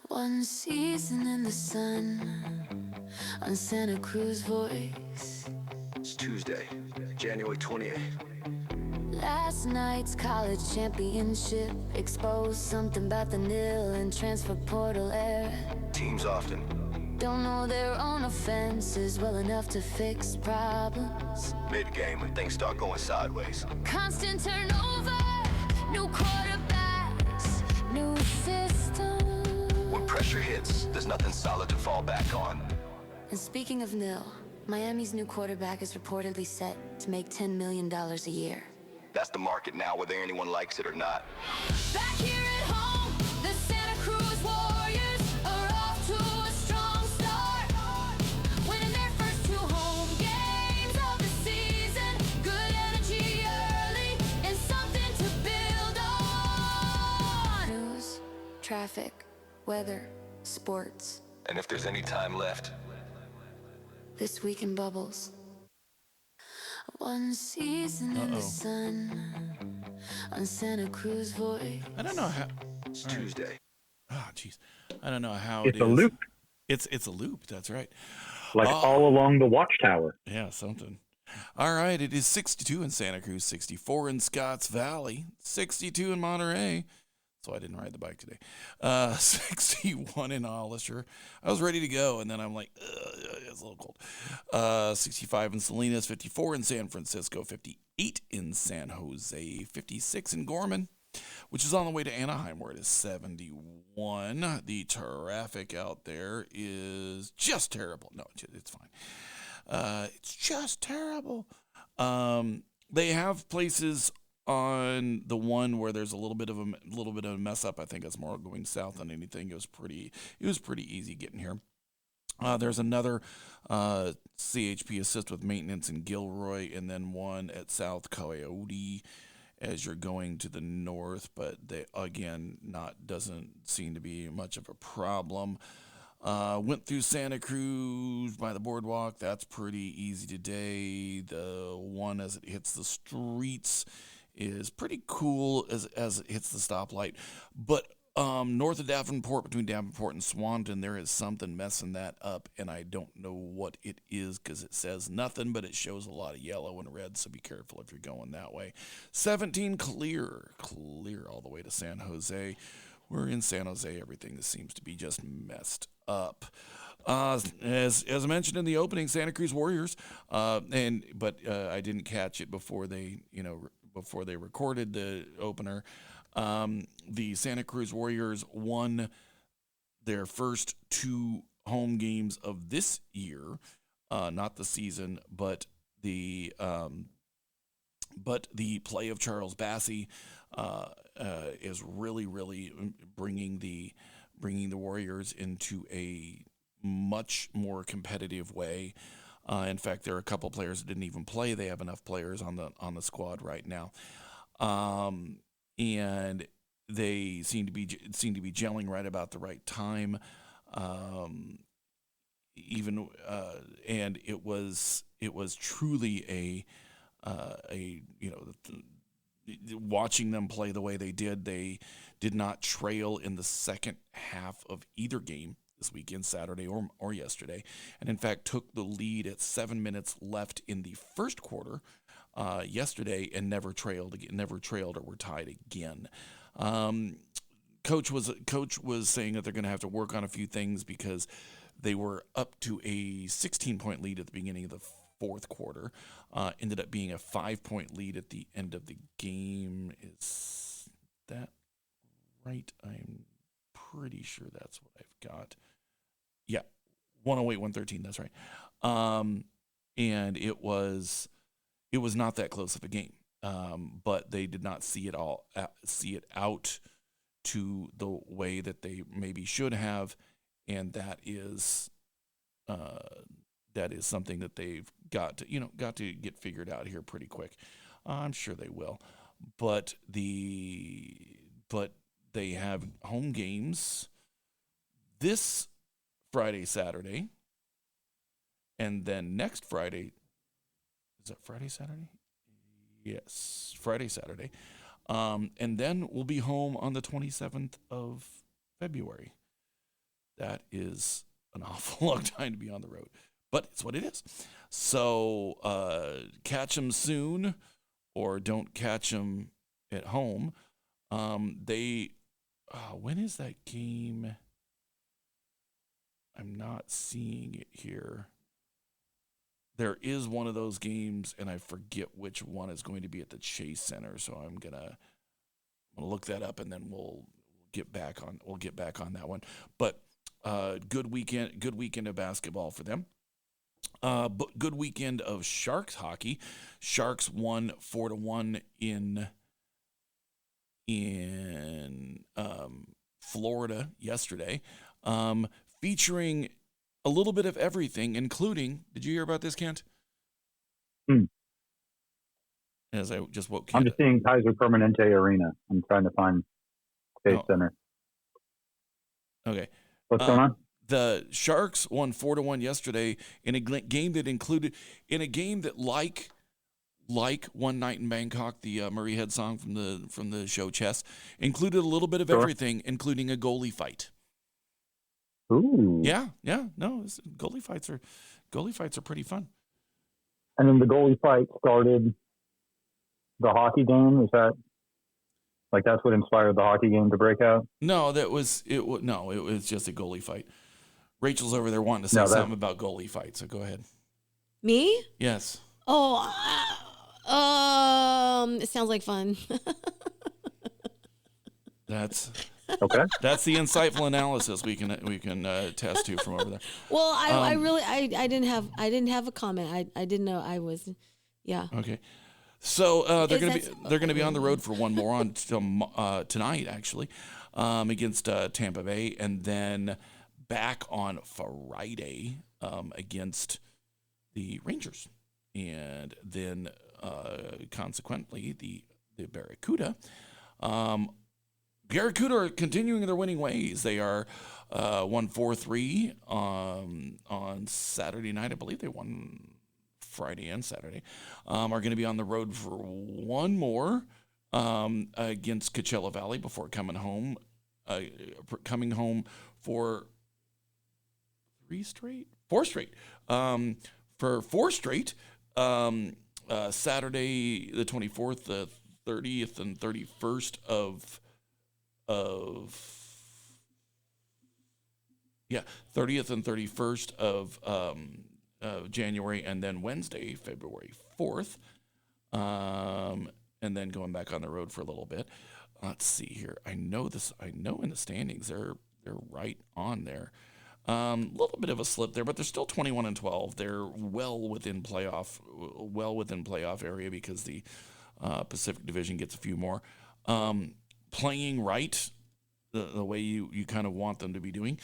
One season in the sun on Santa Cruz voice. It's Tuesday, January 28th. Last night's college championship exposed something about the nil and transfer portal era. Teams often Don't know their own offenses well enough to fix problems. mid-game when things start going sideways. Constant turnover, new quarterbacks, new system. When pressure hits, there's nothing solid to fall back on. And speaking of nil, Miami's new quarterback is reportedly set to make $10 million a year. That's the market now, whether anyone likes it or not. Back here at home, the Santa Cruz Warriors are off to a strong start. Winning their first 2 home games of the season. Good energy early and something to build on. News, traffic, weather, sports. And if there's any time left, This week in Bubbles. One season in the sun on Santa Cruz voice. I don't know how. it's Tuesday. Oh, jeez. I don't know how It's it a is. loop, It's a loop. That's right. like Oh. all along the watchtower. Yeah, something. All right. It is 62 in Santa Cruz, 64 in Scotts Valley, 62 in Monterey. So I didn't ride the bike today. 61 in Hollister. I was ready to go, and then I'm like, it's a little cold. 65 in Salinas, 54 in San Francisco, 58 in San Jose, 56 in Gorman, which is on the way to Anaheim, where it is 71. The traffic out there is just terrible. No, it's fine. It's just terrible. They have places on the one where there's a little bit of a mess up. I think it's more going south than anything. It was pretty easy getting here. There's another CHP assist with maintenance in Gilroy, and then one at South Coyote as you're going to the north. But they again doesn't seem to be much of a problem. Went through Santa Cruz by the boardwalk. That's pretty easy today. The one as it hits the streets is pretty cool as it hits the stoplight. But north of Davenport, between Davenport and Swanton, there is something messing that up, and I don't know what it is because it says nothing, but it shows a lot of yellow and red, so be careful if you're going that way. 17 clear all the way to San Jose. We're in San Jose. Everything seems to be just messed up. As I mentioned in the opening, Santa Cruz Warriors, but I didn't catch it before they recorded the opener. The Santa Cruz Warriors won their first 2 home games of this year, not the season, but the play of Charles Bassey is really bringing the Warriors into a much more competitive way. In fact, there are a couple players that didn't even play. They have enough players on the squad right now, and they seem to be gelling right about the right time. And it was truly watching them play the way they did not trail in the second half of either game this weekend, Saturday or yesterday, and in fact took the lead at 7 minutes left in the first quarter yesterday and never trailed or were tied again. Coach was saying that they're going to have to work on a few things because they were up to a 16-point lead at the beginning of the fourth quarter. Ended up being a 5-point lead at the end of the game. Is that right? I'm pretty sure that's what I've got. Yeah, 108-113. That's right. And it was not that close of a game. But they did not see it out to the way that they maybe should have, and that is something that they've got to get figured out here pretty quick. I'm sure they will, but they have home games this Friday, Saturday, and then next Friday. Is that Friday, Saturday? Yes, Friday, Saturday. And then we'll be home on the 27th of February. That is an awful long time to be on the road, but it's what it is. So catch them soon, or don't catch them at home. When is that game? I'm not seeing it here. There is one of those games, and I forget which one is going to be at the Chase Center. So I'm gonna look that up, and then we'll get back on that one. But good weekend of basketball for them. But good weekend of Sharks hockey. Sharks won 4-1 in Florida yesterday, featuring a little bit of everything, including, did you hear about this, Kent? As I just woke Kent I'm just seeing Kaiser Permanente Arena. I'm trying to find Space Center. Okay. What's going on? The Sharks won 4-1 yesterday in a game that like One Night in Bangkok, the Murray Head song from the show Chess, included a little bit of everything, including a goalie fight. Ooh. Yeah. No, goalie fights are pretty fun. And then the goalie fight started the hockey game. Is that that's what inspired the hockey game to break out? No, it was just a goalie fight. Rachel's over there wanting to say something about goalie fights, so go ahead. Me? Yes. Oh, it sounds like fun. That's okay. That's the insightful analysis we can test to from over there. Well, I didn't have a comment. I didn't know I was, yeah. Okay. So they're gonna be on the road for one more on tonight actually, against Tampa Bay, and then back on Friday against the Rangers, and then consequently the Barracuda. Barracuda are continuing their winning ways. They are 1-4-3 on Saturday night. I believe they won Friday and Saturday. Are going to be on the road for one more against Coachella Valley before coming home for four straight. For four straight, Saturday the 24th, the 30th and 31st of 30th and 31st of January, and then Wednesday, February 4th, and then going back on the road for a little bit. Let's see here. I know in the standings they're right on there. A little bit of a slip there, but they're still 21-12. They're well within playoff area because the Pacific Division gets a few more. Playing right, the way you kind of want them to be doing.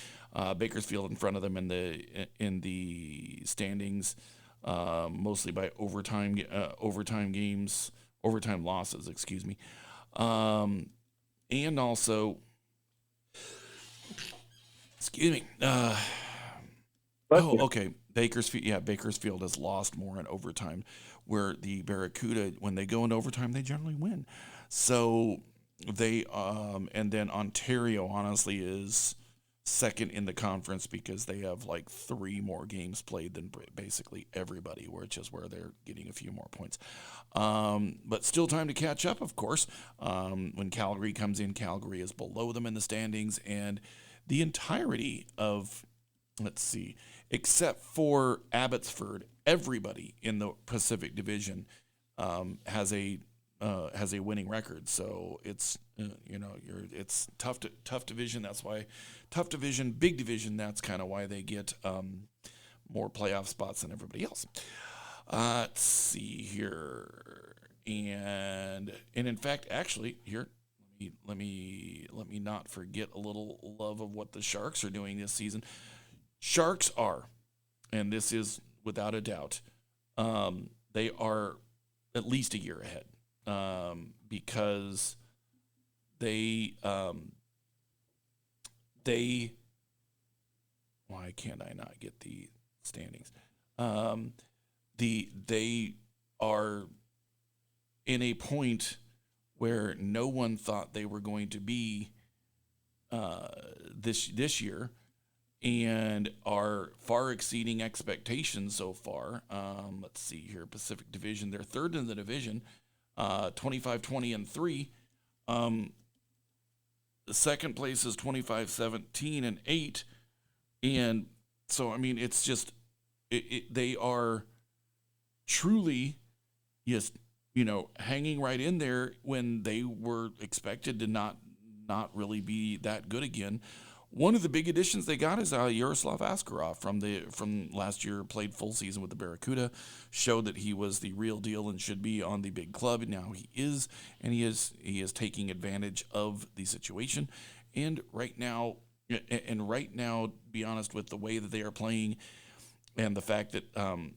Bakersfield in front of them in the standings, mostly by overtime losses, excuse me, and also, excuse me. Okay. Bakersfield has lost more in overtime, where the Barracuda, when they go in overtime, they generally win. So they and then Ontario honestly is second in the conference because they have like 3 more games played than basically everybody, which is where they're getting a few more points. But still time to catch up, of course. When Calgary comes in, Calgary is below them in the standings, and the entirety of, let's see, except for Abbotsford, everybody in the Pacific Division has a winning record. So it's it's tough division. That's why big division. That's kind of why they get more playoff spots than everybody else. Let's see here, and in fact, actually, here, let me not forget a little love of what the Sharks are doing this season. Sharks are, and this is without a doubt, they are at least a year ahead. Because why can't I not get the standings? They are in a point where no one thought they were going to be this year, and are far exceeding expectations so far. Let's see here, Pacific Division, they're third in the division, 25-20-3. The second place is 25-17-8, and so I mean it's just they are truly just hanging right in there when they were expected to not really be that good again. One of the big additions they got is Yaroslav Askarov from last year, played full season with the Barracuda, showed that he was the real deal and should be on the big club. And now he is, and he is taking advantage of the situation. And right now, to be honest, with the way that they are playing and the fact that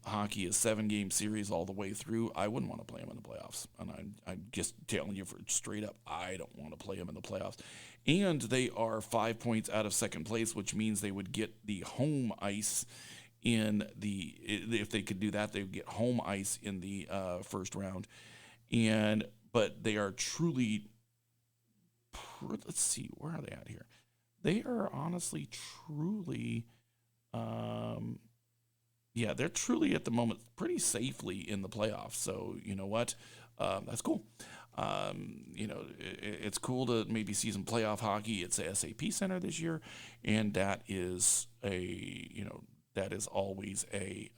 hockey is 7-game series all the way through, I wouldn't want to play him in the playoffs. And I'm just telling you straight up, I don't want to play him in the playoffs. And they are 5 points out of second place, which means they would get the home ice if they could do that, they would get home ice in the first round. But they are truly, let's see, where are they at here? They are honestly, truly, they're truly at the moment pretty safely in the playoffs. So you know what? That's cool. It's cool to maybe see some playoff hockey. It's a SAP Center this year, and that is always a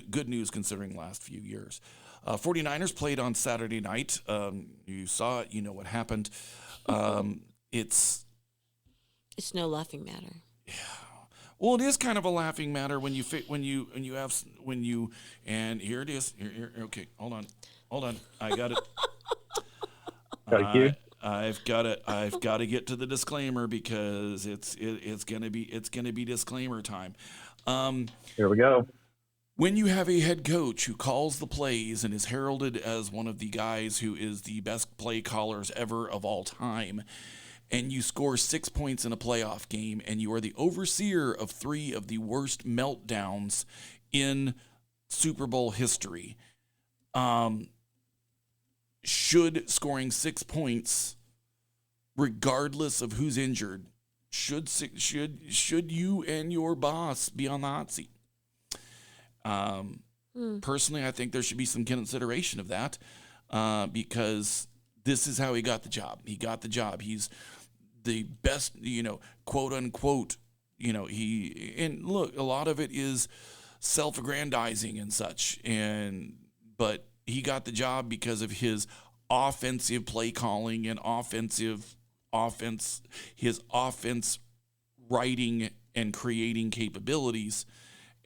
good news considering the last few years. 49ers played on Saturday night. You saw it. You know what happened. It's no laughing matter. Yeah. Well, it is kind of a laughing matter when and here it is. Here, okay, hold on. I got it. I've got to get to the disclaimer because it's gonna be disclaimer time. Here we go. When you have a head coach who calls the plays and is heralded as one of the guys who is the best play callers ever of all time, and you score 6 points in a playoff game, and you are the overseer of 3 of the worst meltdowns in Super Bowl history, should scoring 6 points, regardless of who's injured, should you and your boss be on the hot seat? Personally, I think there should be some consideration of that because this is how he got the job. He's the best, quote unquote, look, a lot of it is self-aggrandizing and such, but he got the job because of his offensive play calling and his offense writing and creating capabilities,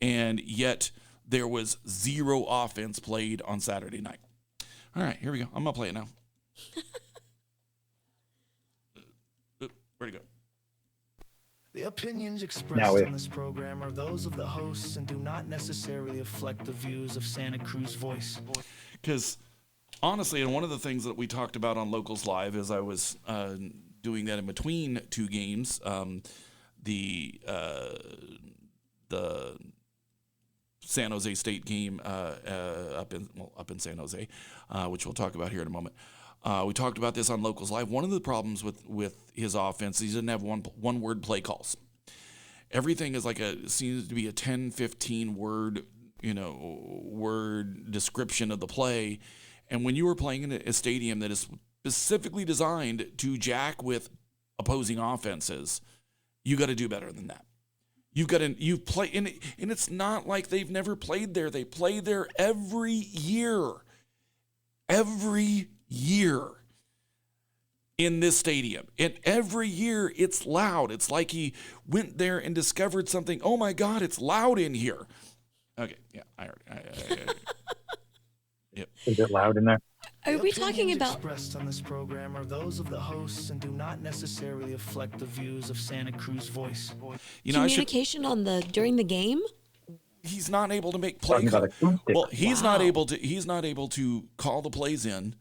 and yet there was 0 offense played on Saturday night. All right, here we go. I'm gonna play it now. Where'd it go? The opinions expressed on this program are those of the hosts and do not necessarily reflect the views of Santa Cruz Voice. Because honestly, and one of the things that we talked about on Locals Live as I was doing that in between 2 games, the San Jose State game up in San Jose, which we'll talk about here in a moment. We talked about this on Locals Live. One of the problems with his offense, he doesn't have one word play calls. Everything is seems to be a 10, 15 word, word description of the play. And when you are playing in a stadium that is specifically designed to jack with opposing offenses, you got to do better than that. You've played in it, and it's not like they've never played there. They play there every year. Every year in this stadium. And every year it's loud. It's like he went there and discovered something. Oh my God, it's loud in here. Okay, yeah, I heard. Yep. Is it loud in there? Are we talking about expressed on this program are those of the hosts and do not necessarily reflect the views of Santa Cruz Voice. communication during the game? He's not able to make play. Well, he's not able to call the plays in.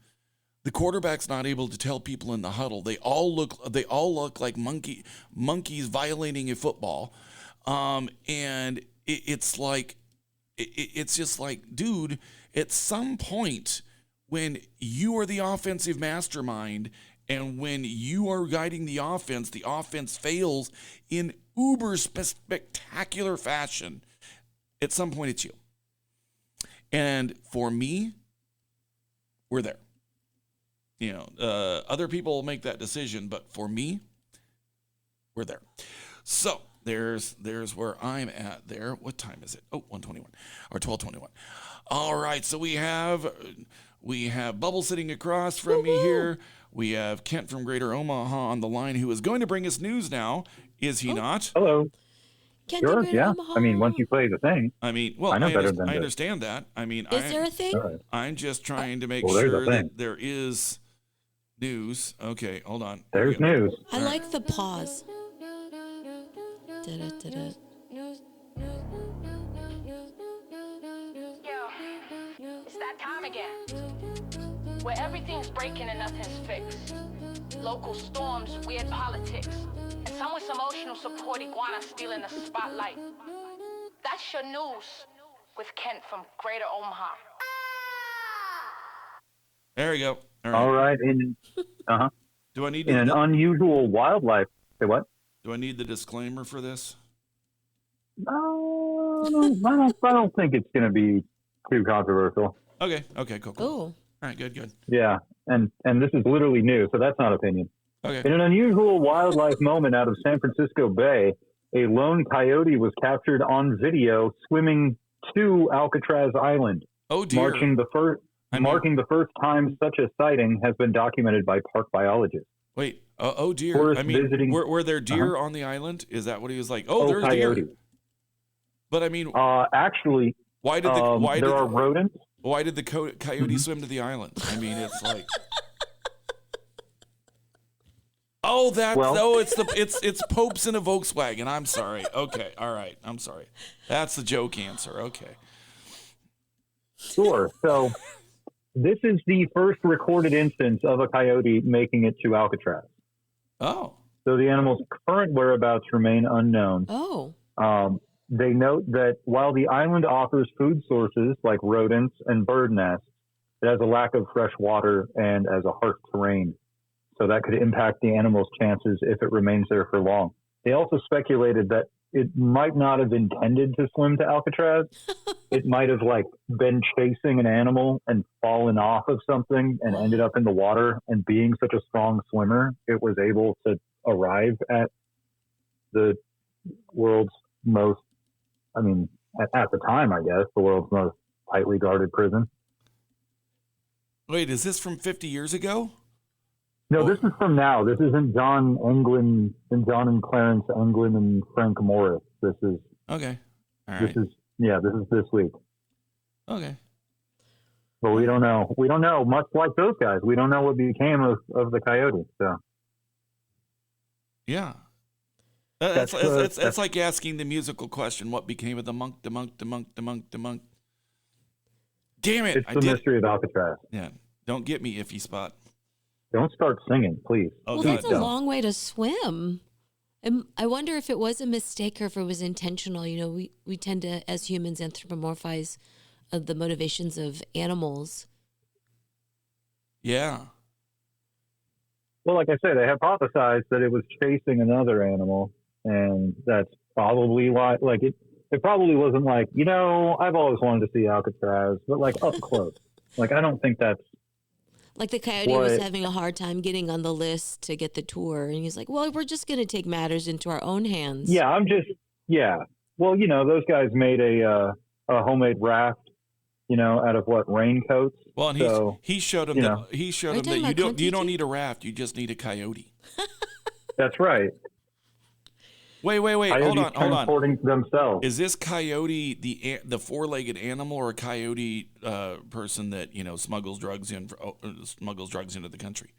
The quarterback's not able to tell people in the huddle. They all look like monkeys violating a football. And it's just like, dude, at some point when you are the offensive mastermind And when you are guiding the offense fails in uber spectacular fashion. At some point, it's you. And for me, we're there. You know, other people make that decision, but for me, we're there. So there's where I'm at there. What time is it? Oh, 1:21 or 12:21. All right, so we have Bubble sitting across from me here. We have Kent from Greater Omaha on the line, who is going to bring us news now. Is he not? Hello. Can't Sure, do Greater yeah. Omaha. I mean, once you play the thing, I mean, well, I know better than I this. understand that. I mean, Is there a thing? All right. I'm just trying to make Well, there's a sure thing. that there is news. Okay, hold on. There's news. I like the pause. Da-da-da-da. It's that time again, where everything's breaking and nothing's fixed. Local storms, weird politics, and someone's emotional support iguana stealing the spotlight. That's your news with Kent from Greater Omaha. There we go. All right. Do I need In an unusual wildlife. Say what? Do I need the disclaimer for this? I don't think it's going to be too controversial. Okay, cool. Oh. All right, good. Yeah, and this is literally new, so that's not opinion. Okay. In an unusual wildlife moment out of San Francisco Bay, a lone coyote was captured on video swimming to Alcatraz Island, Oh dear. marking the first time such a sighting has been documented by park biologists. Wait. Oh dear. Tourists I mean, visiting- were there deer on the island? Is that what he was like? Oh, there's coyote. deer. But I mean, Actually, why did the there are rodents. why did the coyote swim to the island? I mean, it's like. Oh, it's Popes in a Volkswagen. I'm sorry. Okay, all right. I'm sorry. That's the joke answer. Okay. Sure. So this is the first recorded instance of a coyote making it to Alcatraz. Oh. So the animal's current whereabouts remain unknown. Oh. They note that while the island offers food sources like rodents and bird nests, it has a lack of fresh water and as a harsh terrain. So that could impact the animal's chances if it remains there for long. They also speculated that it might not have intended to swim to Alcatraz. It might have been chasing an animal and fallen off of something and ended up in the water. And being such a strong swimmer, it was able to arrive at the world's most, at the time, I guess, the world's most tightly guarded prison. Wait, is this from 50 years ago? No, this is from now. This isn't John Englund and John and Clarence Englund and Frank Morris. This is Okay. All right. this is this week. Okay. But we don't know. We don't know. Much like those guys, we don't know what became of the coyote. So Yeah. That's That's like asking the musical question, what became of the monk? Damn it. it's the mystery of Alcatraz. Yeah. Don't get me, iffy spot. Don't start singing, please. Oh, Well, God, that's a don't. long way to swim. I wonder if it was a mistake or if it was intentional. You know, we tend to, as humans, anthropomorphize the motivations of animals. Yeah. Well, like I said, they hypothesized that it was chasing another animal, and that's probably why. It probably wasn't I've always wanted to see Alcatraz, but up close. I don't think that's. Like the coyote was What? having a hard time getting on the list to get the tour. And he's like, well, we're just going to take matters into our own hands. Yeah, Well, those guys made a homemade raft, out of raincoats. Well, and So, he showed him you that know. he showed Are you him that talking you about don't Kon-Tiki? need a raft, you just need a coyote. That's right. Wait, hold Coyotes on. transporting themselves. Is this coyote the four-legged animal or a coyote person that smuggles drugs into the country?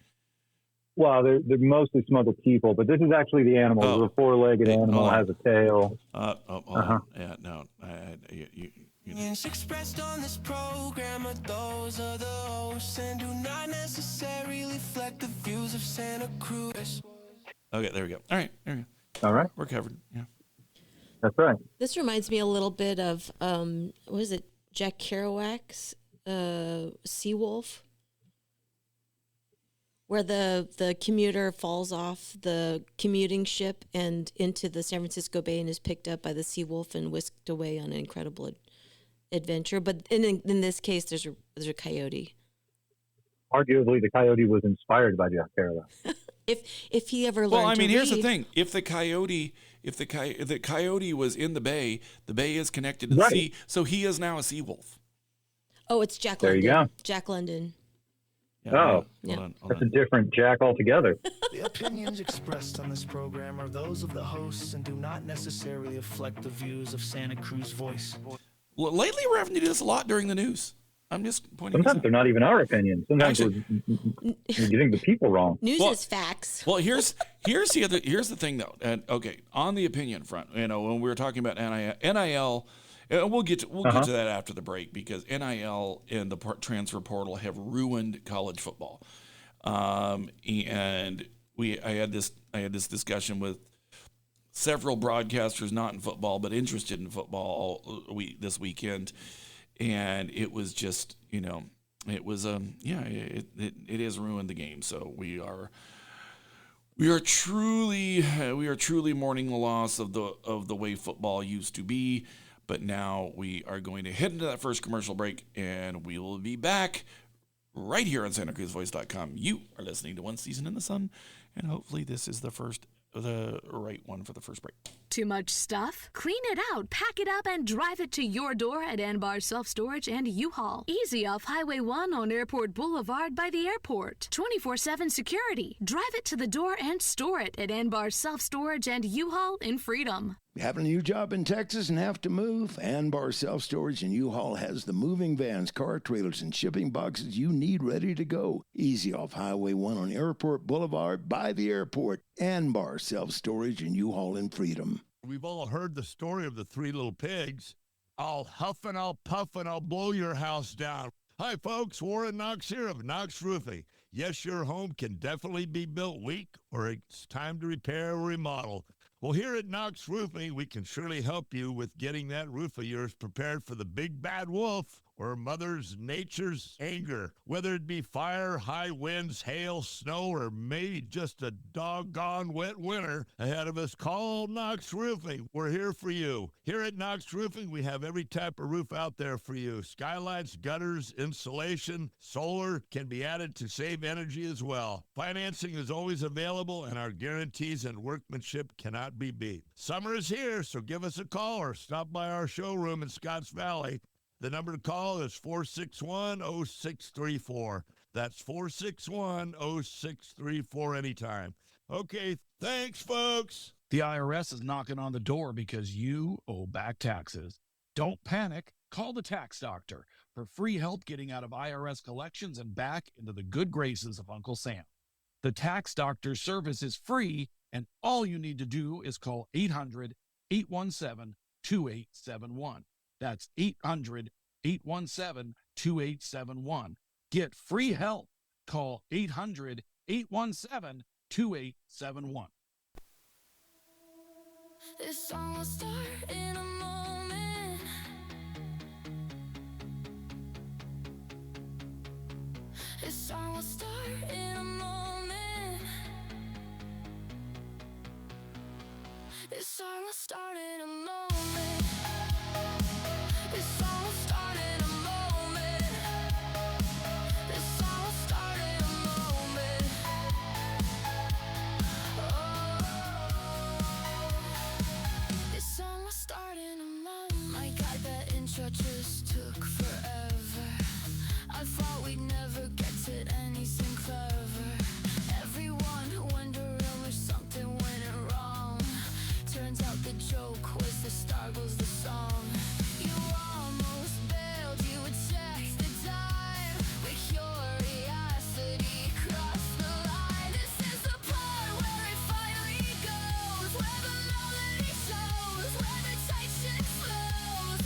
Well, they're mostly smuggled people, but this is actually the animal. Oh. The four-legged Hey, animal hold on. has a tail. Hold on. Yeah, no. You Opinions expressed on this program are those of the hosts and do not necessarily reflect the views of Santa Cruz. Okay, there we go. All right, there we go. All right, We're covered. Yeah. that's right. This reminds me a little bit of, what is it, Jack Kerouac's Seawolf? where the commuter falls off the commuting ship and into the San Francisco Bay and is picked up by the sea wolf and whisked away on an incredible adventure. But in this case, there's a coyote. Arguably, the coyote was inspired by Jack Kerouac. If he ever learned Well, I mean, to here's the read. thing: if the coyote was in the bay is connected to the Right. sea, so he is now a sea wolf. Oh, it's Jack There London. you go. Jack London. Yeah, Oh. Yeah. hold That's on. a different Jack altogether. The opinions expressed on this program are those of the hosts and do not necessarily reflect the views of Santa Cruz Voice. Well, lately, we're having to do this a lot during the news. I'm just pointing this Sometimes out. they're not even our opinions. Sometimes Actually- we're getting the people wrong. News Well- is facts. Well, here's the thing though. And okay, on the opinion front, when we were talking about NIL, and we'll get to that after the break, because NIL and the transfer portal have ruined college football. And I had this discussion with several broadcasters not in football but interested in football this weekend, and it was just, it was it has ruined the game. So we are truly mourning the loss of the way football used to be. But now we are going to head into that first commercial break, and we will be back right here on SantaCruzVoice.com. You are listening to One Season in the Sun, and hopefully this is the right one for the first break. Too much stuff? Clean it out, pack it up, and drive it to your door at Anbar Self Storage and U-Haul. Easy off Highway 1 on Airport Boulevard by the airport. 24/7 security. Drive it to the door and store it at Anbar Self Storage and U-Haul in Freedom. Having a new job in Texas and have to move? Anbar Self Storage and U-Haul has the moving vans, car trailers, and shipping boxes you need ready to go. Easy off Highway 1 on Airport Boulevard by the airport. Anbar Self Storage and U-Haul in Freedom. We've all heard the story of the three little pigs. I'll huff and I'll puff and I'll blow your house down. Hi, folks. Warren Knox here of Knox Roofing. Yes, your home can definitely be built weak, or it's time to repair or remodel. Well, here at Knox Roofing, we can surely help you with getting that roof of yours prepared for the big bad wolf or Mother's Nature's anger. Whether it be fire, high winds, hail, snow, or maybe just a doggone wet winter ahead of us, call Knox Roofing. We're here for you. Here at Knox Roofing, we have every type of roof out there for you. Skylights, gutters, insulation, solar can be added to save energy as well. Financing is always available, and our guarantees and workmanship cannot be beat. Summer is here, so give us a call or stop by our showroom in Scotts Valley. The number to call is 461-0634. That's 461-0634 anytime. Okay, thanks, folks. The IRS is knocking on the door because you owe back taxes. Don't panic. Call the tax doctor for free help getting out of IRS collections and back into the good graces of Uncle Sam. The tax doctor's service is free, and all you need to do is call 800-817-2871. That's 800-817-2871. Get free help. Call 800-817-2871. This song will start in a moment. This song will start in a moment. This song will start in a moment. This song will start in a moment. This song will start in a moment. This song will start in a moment. My God, that intro just took forever. I thought we'd never get to anything clever. Everyone wondering if something went wrong. Turns out the joke was the star goes the song. You almost bailed, you would check the time. But curiosity crossed the line. This is the part where it finally goes, where the melody shows, where the tension flows.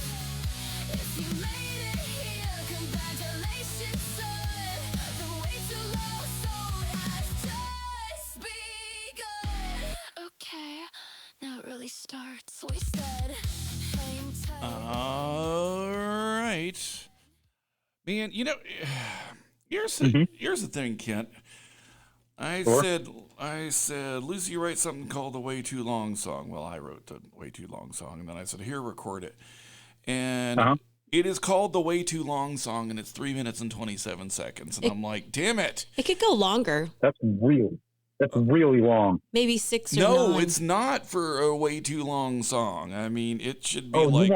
If you made it here, congratulations, son. The way too low, so it has just begun. Okay, now it really starts. We said, hang tight. All right, man. Here's the thing, Kent. I Sure. said, Lucy, write something called the Way Too Long song. Well, I wrote the Way Too Long song, and then I said, here, record it. And Uh-huh. it is called the Way Too Long song, and it's 3 minutes and 27 seconds. And I'm like, damn it. It could go longer, That's really long. maybe 6 or No, 9. it's not for a Way Too Long song. I mean, it should be Oh, like,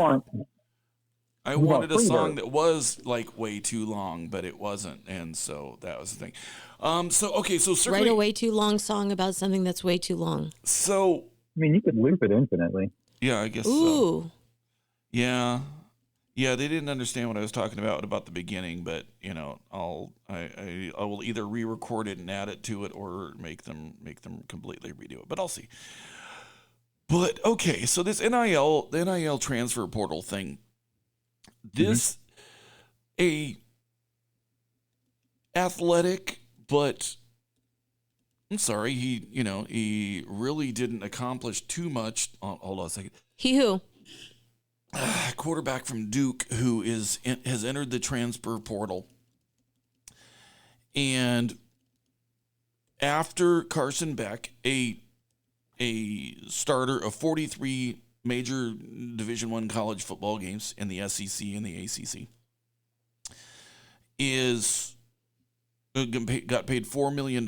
I you want wanted a song Freebird. that was like way too long, but it wasn't. And so that was the thing. So Write circling, a way too long song about something that's way too long. so I mean, you could loop it infinitely. yeah, I guess so. Ooh. Yeah. Yeah, they didn't understand what I was talking about the beginning, but you know, I will either re-record it and add it to it or make them completely redo it. But I'll see. But okay, so this NIL transfer portal thing, this a athletic, but I'm sorry, he really didn't accomplish too much. Hold on a second. He who? Quarterback from Duke who has entered the transfer portal, and after Carson Beck, a starter of 43 major Division I college football games in the SEC and the ACC, got paid $4 million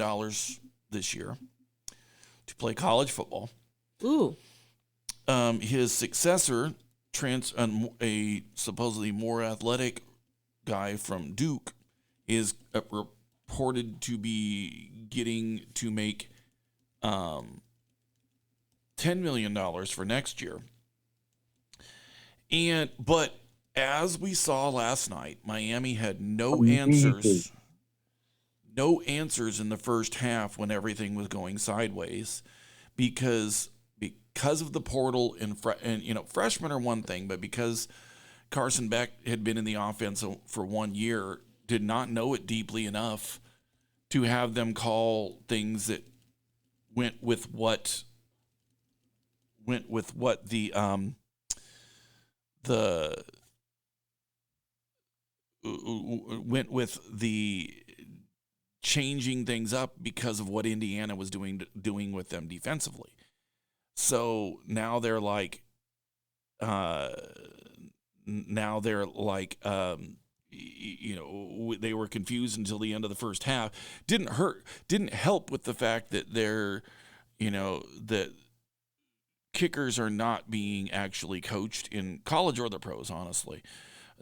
this year to play college football. Ooh. His successor, a supposedly more athletic guy from Duke, is reported to be getting to make $10 million for next year. But as we saw last night, Miami had no answers in the first half when everything was going sideways, because of the portal and freshmen are one thing, but because Carson Beck had been in the offense for 1 year, did not know it deeply enough to have them call things that went with what the changing things up because of what Indiana was doing with them defensively. So now they're like, they were confused until the end of the first half. Didn't help with the fact that that kickers are not being actually coached in college or the pros, honestly.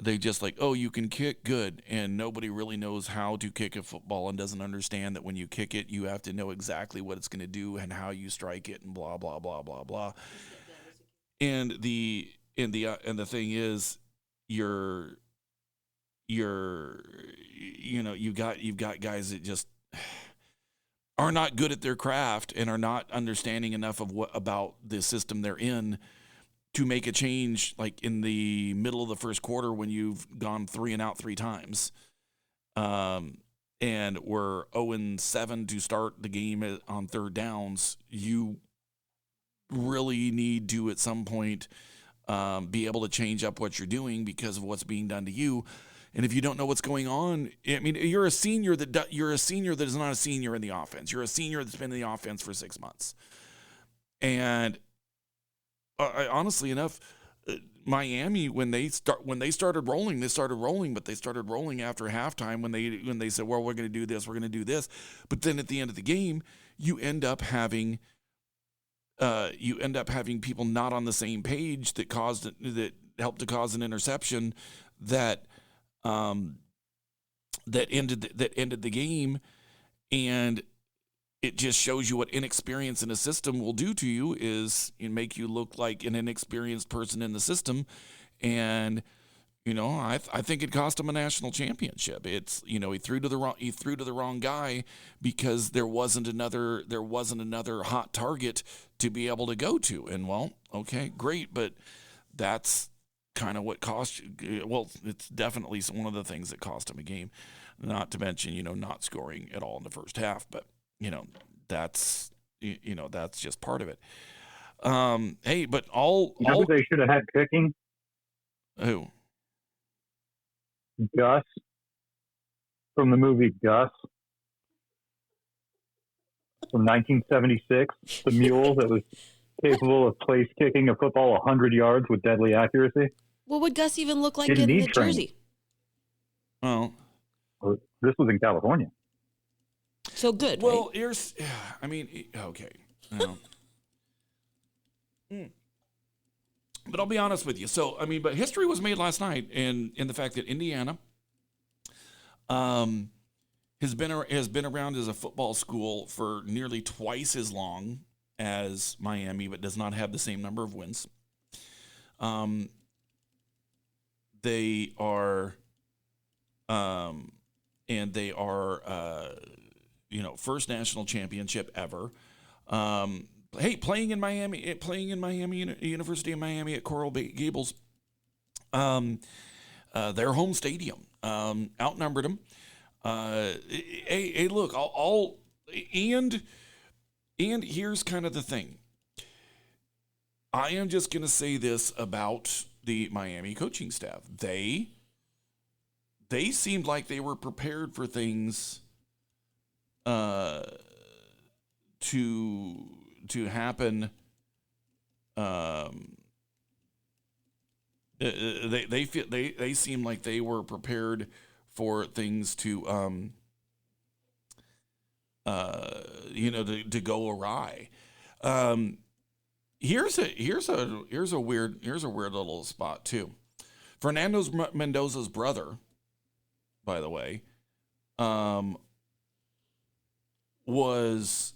They just like, oh, you can kick, good, and nobody really knows how to kick a football and doesn't understand that when you kick it, you have to know exactly what it's going to do and how you strike it and blah blah blah blah blah. And the thing is, you've got guys that just are not good at their craft and are not understanding enough of about the system they're in to make a change, like in the middle of the first quarter when you've gone 3 and out 3 times, and we're 0-7 to start the game on third downs. You really need to at some point be able to change up what you're doing because of what's being done to you. And if you don't know what's going on, I mean, you're a senior that is not a senior in the offense. You're a senior that's been in the offense for 6 months, and honestly enough, Miami, when they started rolling, but they started rolling after halftime when they said, well, we're going to do this. But then at the end of the game, you end up having people not on the same page that helped to cause an interception that ended the game. And it just shows you what inexperience in a system will do to you, is make you look like an inexperienced person in the system. And, I think it cost him a national championship. It's, he threw to the wrong guy because there wasn't another hot target to be able to go to. And well, okay, great. But that's kind of what cost you. Well, it's definitely one of the things that cost him a game, not to mention, not scoring at all in the first half. But that's just part of it. Hey, but all they should have had kicking? Who? Gus from the movie Gus. from 1976, the mule that was capable of place kicking a football 100 yards with deadly accuracy. What would Gus even look like Didn't in need the training. jersey? Well, This was in California. So good, well, right? here's, I mean, okay. Well, but I'll be honest with you. So, I mean, but history was made last night in the fact that Indiana has been around as a football school for nearly twice as long as Miami, but does not have the same number of wins. They are, and they are, first national championship ever. Hey, playing in Miami, University of Miami at Coral Gables, their home stadium, outnumbered them. Hey, look, and here's kind of the thing. I am just going to say this about the Miami coaching staff. They seemed like they were prepared for things to happen. They seem like they were prepared for things to to go awry. Here's a weird little spot too. Fernando Mendoza's brother, by the way, was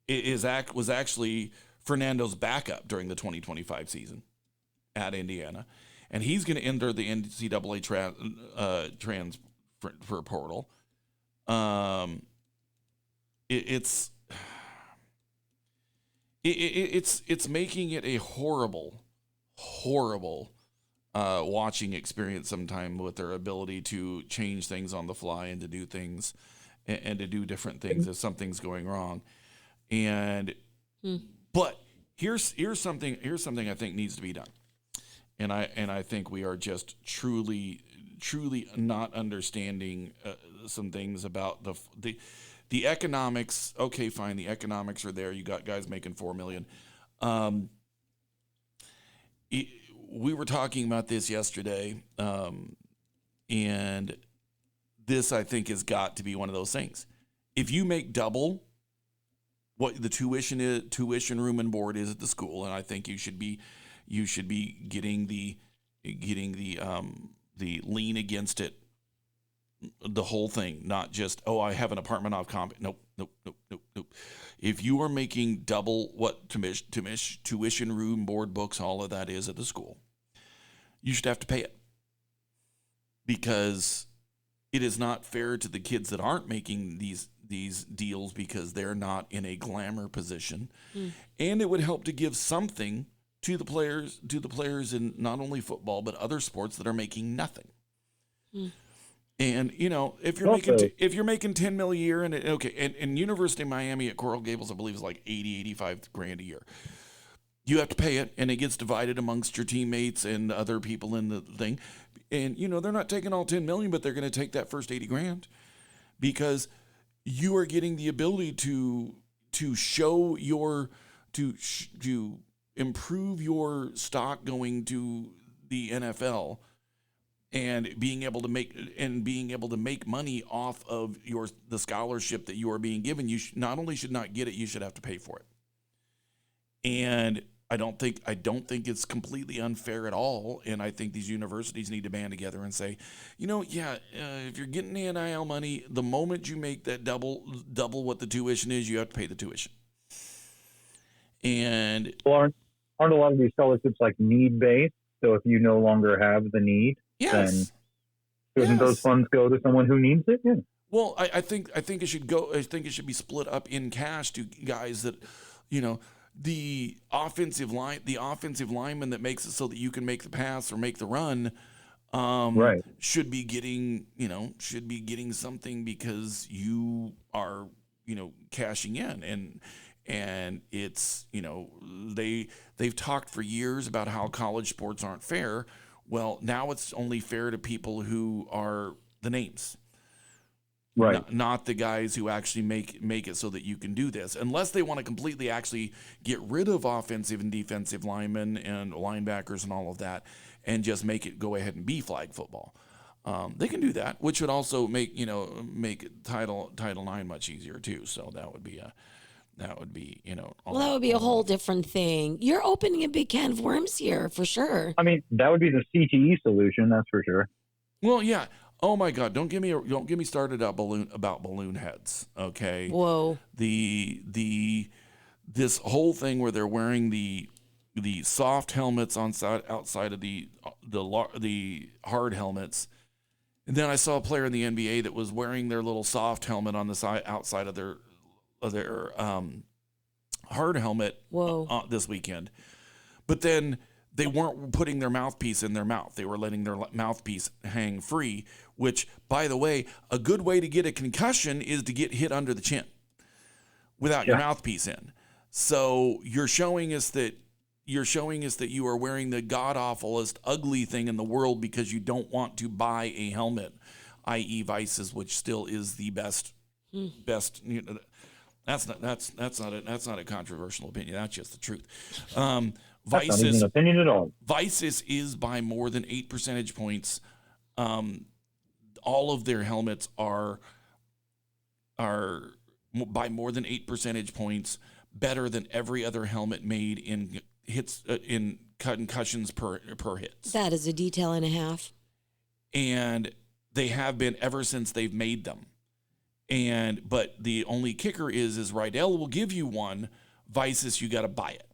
actually Fernando's backup during the 2025 season at Indiana, and he's going to enter the NCAA transfer portal. It's making it a horrible watching experience sometime with their ability to change things on the fly and to do things and to do different things if something's going wrong. And but here's something I think needs to be done. And I think we are just truly not understanding some things about the economics. Okay, fine, the economics are there. You got guys making $4 million. We were talking about this yesterday, and this I think has got to be one of those things. If you make double what the tuition room and board is at the school, and I think you should be getting the lien against it, the whole thing, not just, oh, I have an apartment off comp. Nope. If you are making double what tuition room, board, books, all of that is at the school, you should have to pay it, because it is not fair to the kids that aren't making these deals because they're not in a glamour position. And it would help to give something to the players in not only football but other sports that are making nothing. And if you're making $10 million a year, and University of Miami at Coral Gables, I believe, is like $85,000 a year. You have to pay it, and it gets divided amongst your teammates and other people in the thing. And they're not taking all $10 million, but they're going to take that first $80,000 because you are getting the ability to show to improve your stock going to the NFL. And being able to make money off of the scholarship that you are being given, you not only should not get it, you should have to pay for it. And I don't think it's completely unfair at all. And I think these universities need to band together and say, if you're getting the NIL money, the moment you make that double what the tuition is, you have to pay the tuition. And aren't a lot of these scholarships like need based? So if you no longer have the need, then shouldn't those funds go to someone who needs it? Yeah. Well, I think it should go. I think it should be split up in cash to guys that, the offensive lineman that makes it so that you can make the pass or make the run, should be getting something because you are cashing in, and it's they've talked for years about how college sports aren't fair. Well, now it's only fair to people who are the names. Right. Not the guys who actually make it so that you can do this, unless they want to completely actually get rid of offensive and defensive linemen and linebackers and all of that, and just make it go ahead and be flag football. They can do that, which would also make Title IX much easier too. So that would be Well, that would be a whole different thing. You're opening a big can of worms here for sure. I mean, that would be the CTE solution, that's for sure. Well, yeah. Oh my God! Don't get me started about balloon heads. Okay. Whoa. This whole thing where they're wearing the soft helmets outside of the hard helmets, and then I saw a player in the NBA that was wearing their little soft helmet on the side outside of their hard helmet. Whoa. This weekend, but then they weren't putting their mouthpiece in their mouth. They were letting their mouthpiece hang free, which, by the way, a good way to get a concussion is to get hit under the chin without your mouthpiece in. So you're showing us that you are wearing the god-awfulest, ugly thing in the world because you don't want to buy a helmet, i.e. Vices, which still is the best. That's not a controversial opinion. That's just the truth. That's not even an opinion at all. Vices is by more than 8 percentage points. All of their helmets are by more than 8 percentage points better than every other helmet made in hits in concussions per hits. That is a detail and a half. And they have been ever since they've made them. But the only kicker is Rydell will give you one. Vices, you got to buy it.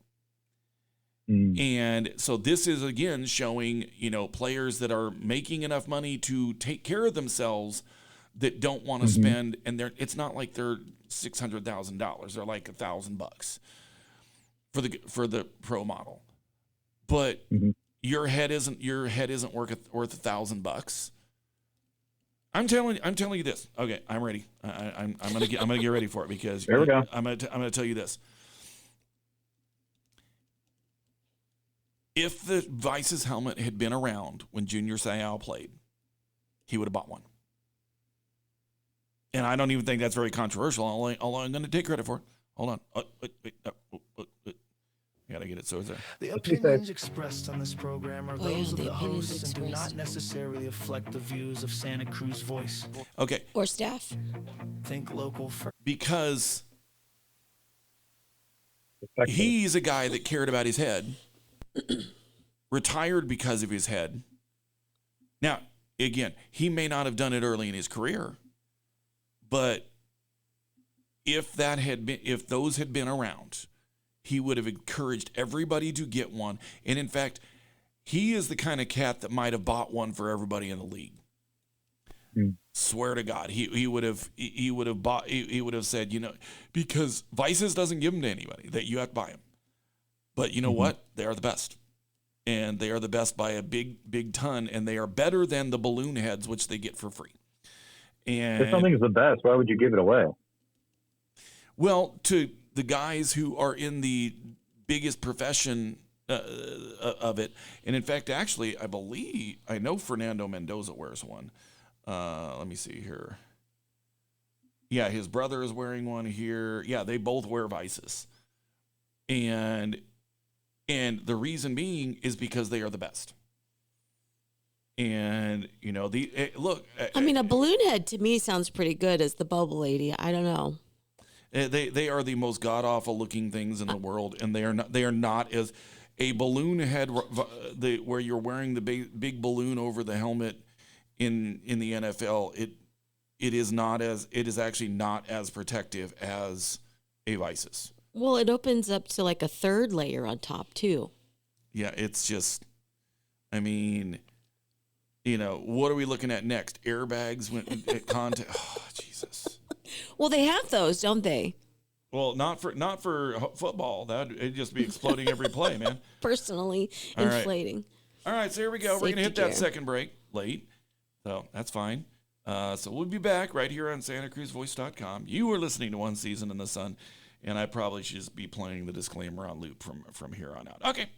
And so this is again showing, players that are making enough money to take care of themselves that don't want to spend, and it's not like they're $600,000. They're like $1,000 for the pro model. But your head isn't worth $1,000. I'm telling you this. Okay, I'm ready. I'm gonna get ready for it because there we go. I'm gonna tell you this. If the Vices helmet had been around when Junior Seau played, he would have bought one. And I don't even think that's very controversial, although I'm going to take credit for it. Hold on. Got to get it. So is there. The opinions expressed on this program are those of the hosts and do not necessarily reflect the views of Santa Cruz Voice. Okay. Or staff. Think local first. Because he's a guy that cared about his head. Retired because of his head. Now, again, he may not have done it early in his career, but if those had been around, he would have encouraged everybody to get one. And in fact, he is the kind of cat that might have bought one for everybody in the league. Swear to God, he would have said, because Vices doesn't give them to anybody, that you have to buy them. But you know what? They are the best. And they are the best by a big ton. And they are better than the balloon heads, which they get for free. And if something is the best, why would you give it away? Well, to the guys who are in the biggest profession of it. And in fact, actually, I know Fernando Mendoza wears one. Let me see here. Yeah, his brother is wearing one here. Yeah, they both wear Vices. And the reason being is because they are the best. And, look. I mean, a balloon head to me sounds pretty good as the bubble lady. I don't know. They are the most god-awful looking things in the world. And they are not as a balloon head where you're wearing the big balloon over the helmet in the NFL. It is actually not as protective as a Vices. Well, it opens up to like a third layer on top, too. Yeah, it's just, what are we looking at next? Airbags at contact. Oh, Jesus. Well, they have those, don't they? Well, not for football. It'd just be exploding every play, man. Personally All right. inflating. All right, so here we go. We're going to hit that second break late, so that's fine. So we'll be back right here on SantaCruzVoice.com. You are listening to One Season in the Sun. And I probably should just be playing the disclaimer on loop from here on out. Okay.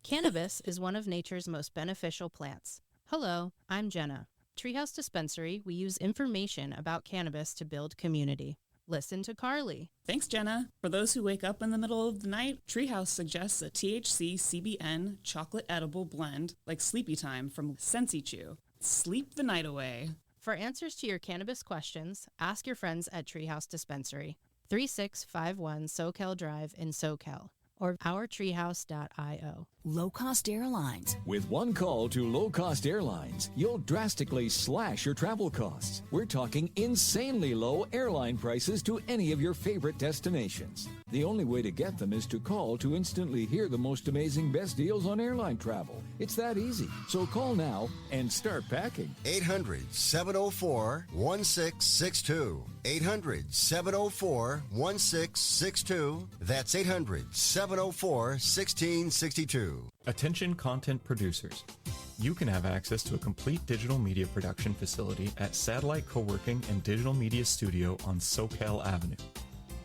Cannabis is one of nature's most beneficial plants. Hello, I'm Jenna. Treehouse Dispensary, we use information about cannabis to build community. Listen to Carly. Thanks, Jenna. For those who wake up in the middle of the night, Treehouse suggests a THC CBN chocolate edible blend like Sleepy Time from Sensi Chew. Sleep the night away. For answers to your cannabis questions, ask your friends at Treehouse Dispensary, 3651 Soquel Drive in Soquel, or ourtreehouse.io. Low-cost airlines. With one call to low-cost airlines, you'll drastically slash your travel costs. We're talking insanely low airline prices to any of your favorite destinations. The only way to get them is to call to instantly hear the most amazing best deals on airline travel. It's that easy. So call now and start packing. 800-704-1662. 800-704-1662. That's 800-704-1662. Attention content producers. You can have access to a complete digital media production facility at Satellite Co-working and Digital Media Studio on Soquel Avenue.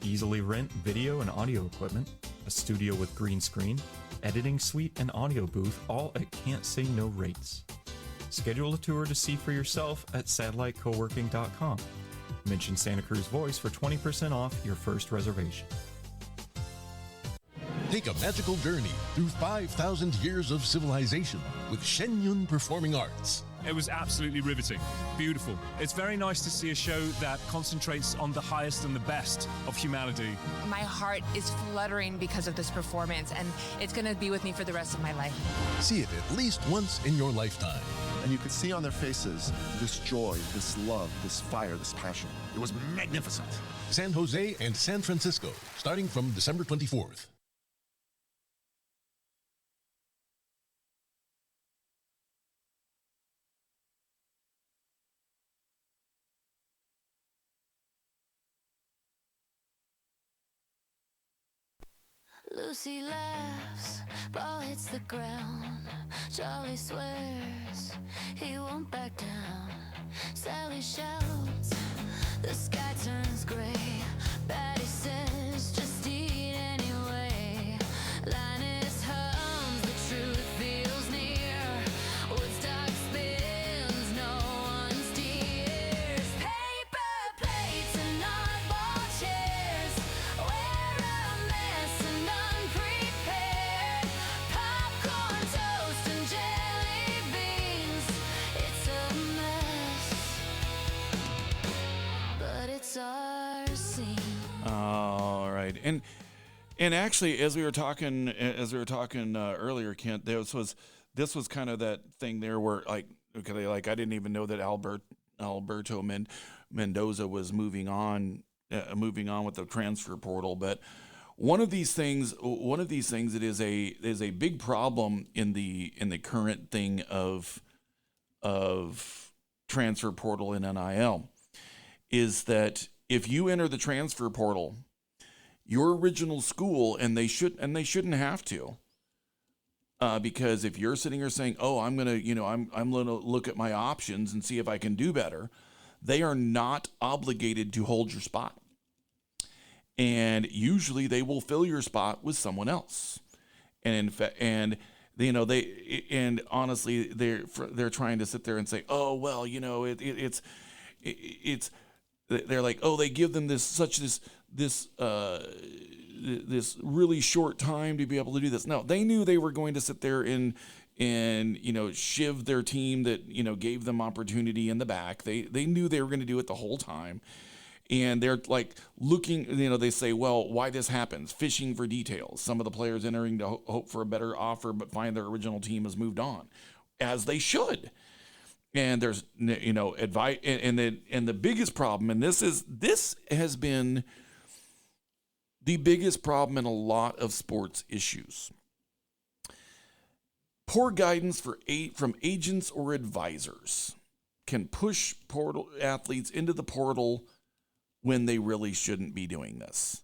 Easily rent video and audio equipment, a studio with green screen, editing suite, and audio booth, all at can't say no rates. Schedule a tour to see for yourself at satellitecoworking.com. Mention Santa Cruz Voice for 20% off your first reservation. Take a magical journey through 5,000 years of civilization with Shenyun Performing Arts. It was absolutely riveting, beautiful. It's very nice to see a show that concentrates on the highest and the best of humanity. My heart is fluttering because of this performance, and it's going to be with me for the rest of my life. See it at least once in your lifetime. And you could see on their faces this joy, this love, this fire, this passion. It was magnificent. San Jose and San Francisco, starting from December 24th. Lucy laughs, ball hits the ground. Charlie swears he won't back down. Sally shouts, the sky turns gray. Patty says, just eat anyway. Linus hums, the truth feels near. Woodstock spins, no one steers. Paper plates and oddball chairs. We're a mess and unprepared. Popcorn, toast, and jelly beans. It's a mess, but it's our scene. All right, and actually, as we were talking earlier, Kent, this was kind of that thing there where I didn't even know that Alberto Mendoza was moving on with the transfer portal, but one of these things that is a big problem in the current thing of transfer portal and NIL is that if you enter the transfer portal, your original school, and they shouldn't have to, because if you're sitting here saying, "Oh, I'm gonna look at my options and see if I can do better," they are not obligated to hold your spot, and usually they will fill your spot with someone else, and honestly, they're trying to sit there and say, "Oh, well, it's." They're like, oh, they give them this really short time to be able to do this. No, they knew they were going to sit there and shiv their team that gave them opportunity in the back. They knew they were going to do it the whole time, and they're like looking. They say, well, why this happens? Fishing for details. Some of the players entering to hope for a better offer, but find their original team has moved on, as they should. And there's advice, and the biggest problem, and this has been the biggest problem in a lot of sports issues. Poor guidance from agents or advisors can push portal athletes into the portal when they really shouldn't be doing this.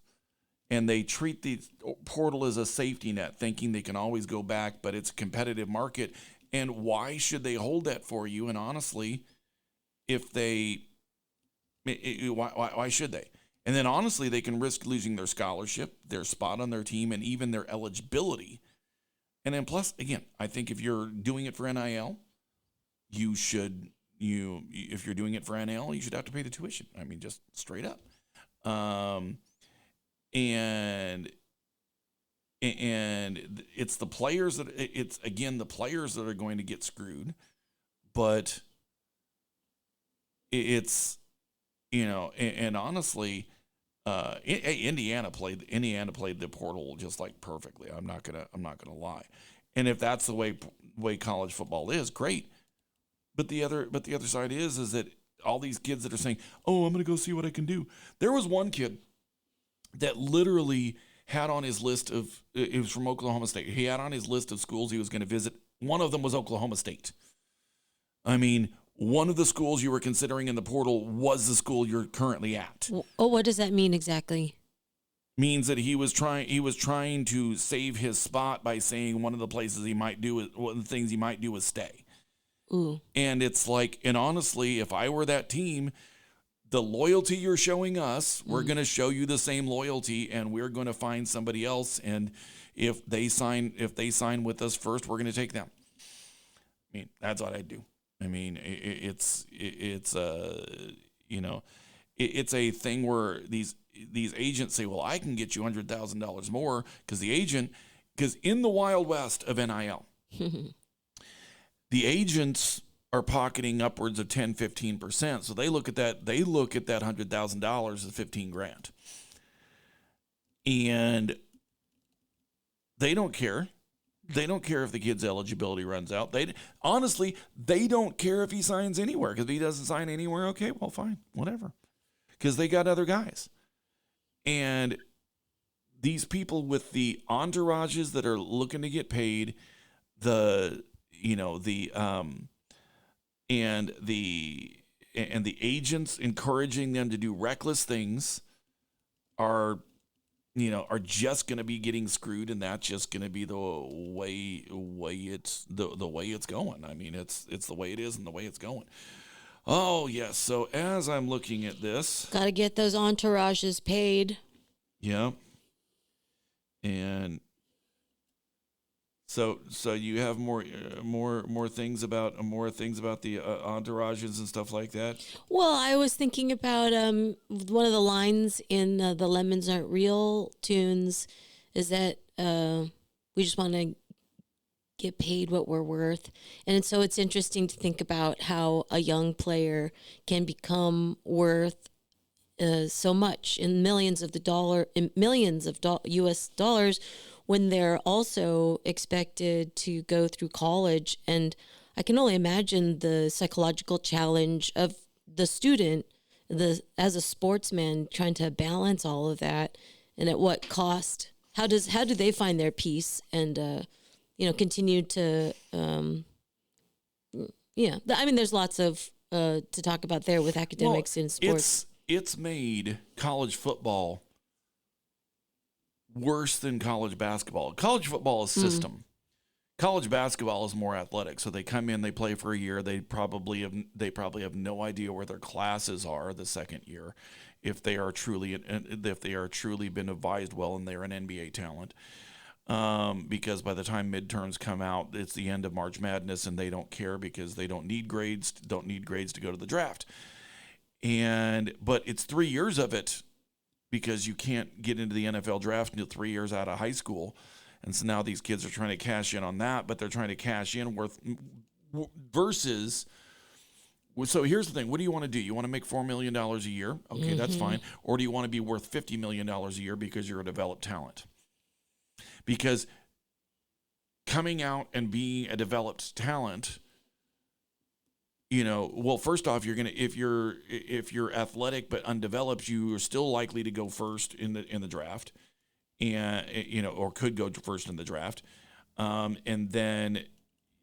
And they treat the portal as a safety net, thinking they can always go back, but it's a competitive market. And why should they hold that for you? And honestly, why should they? And then honestly, they can risk losing their scholarship, their spot on their team, and even their eligibility. And then plus, again, I think if you're doing it for NIL, you should if you're doing it for NL, you should have to pay the tuition. I mean, just straight up. And it's the players that are going to get screwed, but it's, and honestly, Indiana played the portal just like perfectly. I'm not gonna lie, and if that's the way college football is, great. But the other side is that all these kids that are saying, "Oh, I'm gonna go see what I can do." There was one kid that literally had on his list of, it was from Oklahoma State. He had on his list of schools he was going to visit. One of them was Oklahoma State. I mean, one of the schools you were considering in the portal was the school you're currently at. Oh, what does that mean exactly? Means that he was trying to save his spot by saying one of the things he might do is stay. Ooh. And it's like, and honestly, if I were that team, the loyalty you're showing us, we're going to show you the same loyalty, and we're going to find somebody else. And if they sign with us first, we're going to take them. I mean, that's what I'd do. I mean, it's a thing where these agents say, well, I can get you $100,000 more because in the Wild West of NIL, the agents are pocketing upwards of 10-15%. So they look at that $100,000 as $15,000. And they don't care. They don't care if the kid's eligibility runs out. They don't care if he signs anywhere, because if he doesn't sign anywhere, okay, well, fine, whatever. Because they got other guys. And these people with the entourages that are looking to get paid, and the agents encouraging them to do reckless things are just going to be getting screwed, and that's just going to be the way it's going. I mean, it's the way it is and the way it's going. Oh yes. So as I'm looking at this, got to get those entourages paid. Yeah. And so you have more things about the entourages and stuff like that. Well, I was thinking about one of the lines in the Lemons Aren't Real tunes is that we just want to get paid what we're worth. And so it's interesting to think about how a young player can become worth so much in millions of US dollars when they're also expected to go through college. And I can only imagine the psychological challenge of the student, as a sportsman, trying to balance all of that, and at what cost. How do they find their peace and continue to I mean, there's lots of to talk about there with academics and sports. It's made college football worse than college basketball. College football is system. College basketball is more athletic. So they come in, they play for a year. They probably have no idea where their classes are the second year, if they are truly been advised well and they're an NBA talent. Because by the time midterms come out, it's the end of March Madness, and they don't care because they don't need grades to go to the draft. But it's 3 years of it, because you can't get into the NFL draft until 3 years out of high school. And so now these kids are trying to cash in on that, but they're trying to cash in versus. So here's the thing. What do you want to do? You want to make $4 million a year? Okay, that's fine. Or do you want to be worth $50 million a year because you're a developed talent? Because coming out and being a developed talent, well, first off, if you're athletic but undeveloped, you are still likely to go first in the draft, and or could go first in the draft, and then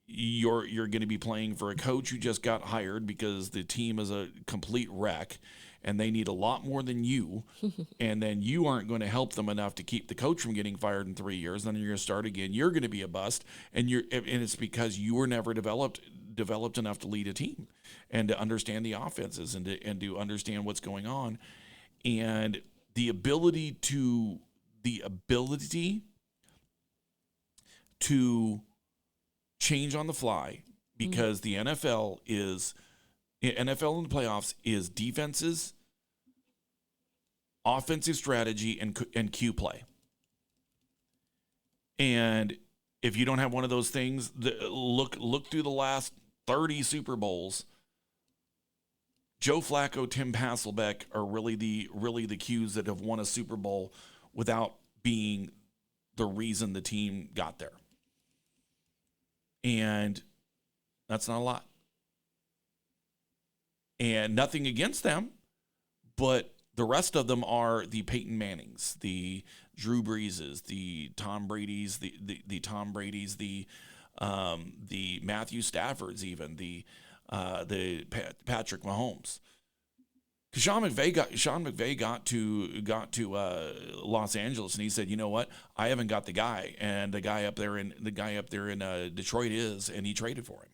you're going to be playing for a coach who just got hired because the team is a complete wreck, and they need a lot more than you, and then you aren't going to help them enough to keep the coach from getting fired in 3 years. Then you're going to start again. You're going to be a bust, and it's because you were never developed enough to lead a team and to understand the offenses and to understand what's going on, and the ability to change on the fly, because the NFL is NFL in the playoffs is defenses, offensive strategy, and cue play. And if you don't have one of those things, look through the last 30 Super Bowls. Joe Flacco, Tim Hasselbeck are really the cues that have won a Super Bowl without being the reason the team got there. And that's not a lot. And nothing against them, but the rest of them are the Peyton Mannings, the Drew Breeses, the Tom Brady's, the Tom Brady's, the Matthew Staffords, even the Patrick Mahomes. Because Sean McVay got to Los Angeles, and he said, "You know what? I haven't got the guy, and the guy up there in Detroit is," and he traded for him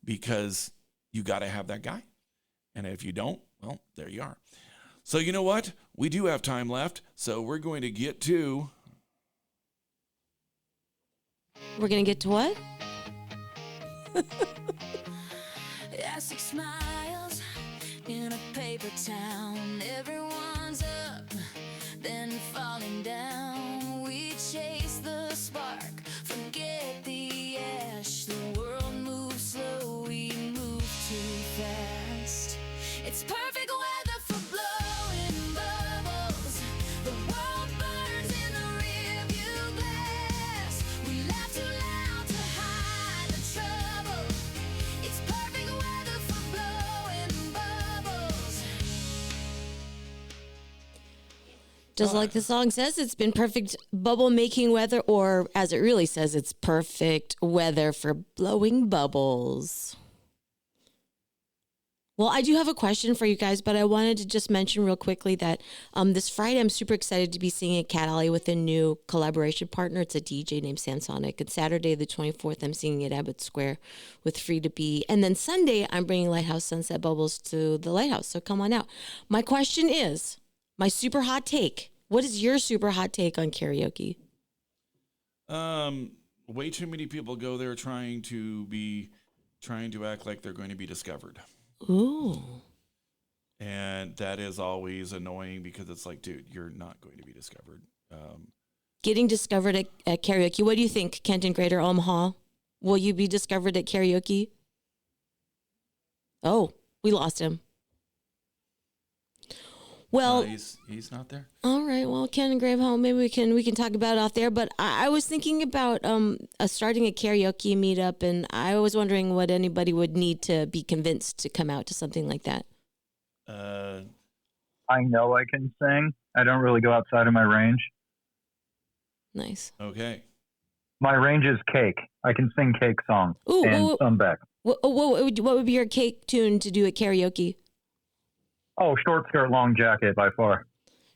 because you got to have that guy, and if you don't, well, there you are. So you know what? We do have time left, so we're going to get to. We're gonna get to what? Yeah, 6 miles in a paper town. Everyone's up, then falling down. We chase the spark, forget the ash. The world moves slow, we move too fast. It's perfect weather for blowing bubbles. The world burns in the rearview glass. We laugh too loud to hide the trouble. It's perfect weather for blowing bubbles. Just like the song says, it's been perfect bubble making weather, or as it really says, it's perfect weather for blowing bubbles. Well, I do have a question for you guys, but I wanted to just mention real quickly that this Friday I'm super excited to be singing at Cat Alley with a new collaboration partner. It's a DJ named Sansonic. And Saturday the 24th, I'm singing at Abbott Square with Free to Be. And then Sunday, I'm bringing Lighthouse Sunset Bubbles to the Lighthouse. So come on out. My question is, my super hot take. What is your super hot take on karaoke? Way too many people go there trying to act like they're going to be discovered. Ooh. And that is always annoying because it's like, dude, you're not going to be discovered. Getting discovered at karaoke. What do you think, Kenton Greater Omaha? Will you be discovered at karaoke? Oh, we lost him. Well, he's not there. All right. Well, Ken and Graham home. Maybe we can talk about it off there. But I was thinking about starting a karaoke meetup, and I was wondering what anybody would need to be convinced to come out to something like that. I know I can sing. I don't really go outside of my range. Nice. Okay. My range is Cake. I can sing Cake songs and Beck. What would be your Cake tune to do at karaoke? Oh, Short Skirt, Long Jacket by far.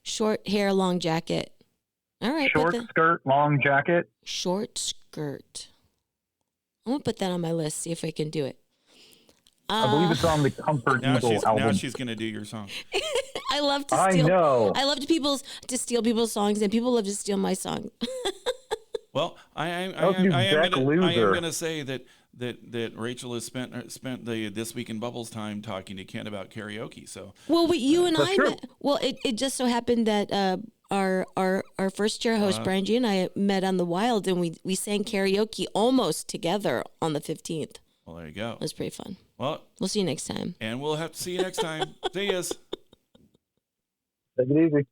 Short hair, long jacket. All right. Short skirt, long jacket. Short skirt. I'm going to put that on my list, see if I can do it. I believe it's on the Comfort Eagle album. Now she's going to do your song. I love to steal. I know. I love to steal people's songs, and people love to steal my song. Well, I am going to say that Rachel has spent the This Week in Bubbles time talking to Ken about karaoke. So you and I met. Well, it just so happened that our first year host Brian G and I met on the Wild, and we sang karaoke almost together on the 15th. Well, there you go. It was pretty fun. Well, we'll see you next time. And we'll have to see you next time. See yas. Take it easy.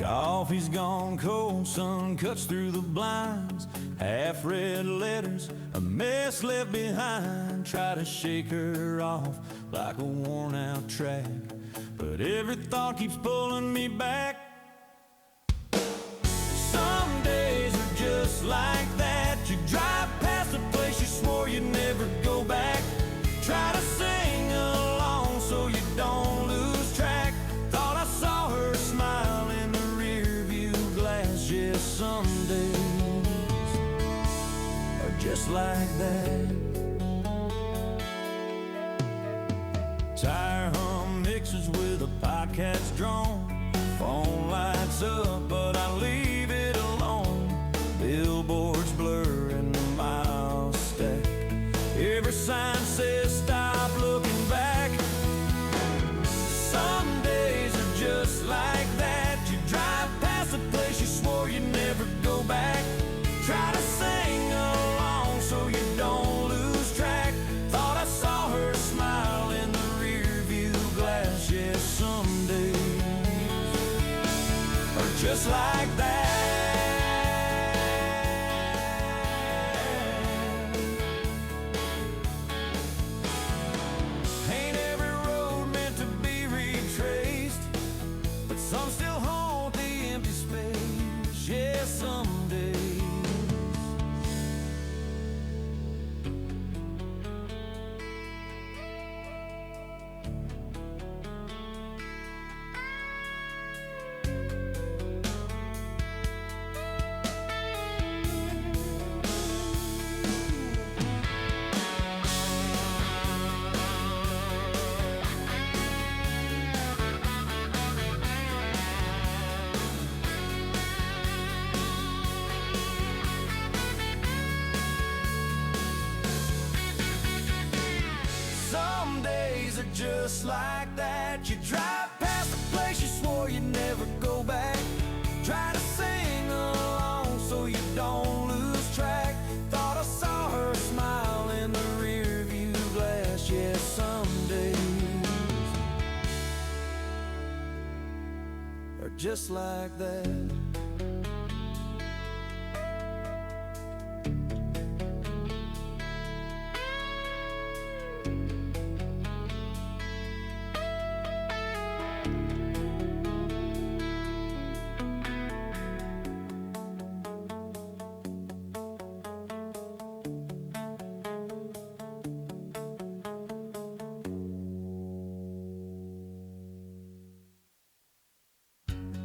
Coffee's gone cold, sun cuts through the blinds. Half-read letters, a mess left behind. Try to shake her off like a worn-out track, but every thought keeps pulling me back. Some days are just like that. You drive past a place you swore you'd never go back. Try to sing along so you don't lose track. Thought I saw her smile in the rearview glass. Yeah, some days are just like that. Tire hum cat's drawn. Phone lights up, but I leave it alone. Billboards blurring the miles stack. Every sign says stop looking back. Some days are just like that. You drive past a place you swore you'd never go back. Try to sing along so you don't lose track. Thought I saw her smile in the rear view glass. Yeah, some days are just like that. Ain't every road meant to be retraced, but some still haunt the empty space. Yeah, some days. Some days are just like that. You drive past the place you swore you'd never go back. Try to sing along so you don't lose track. Thought I saw her smile in the rear view glass. Yeah, some days are just like that.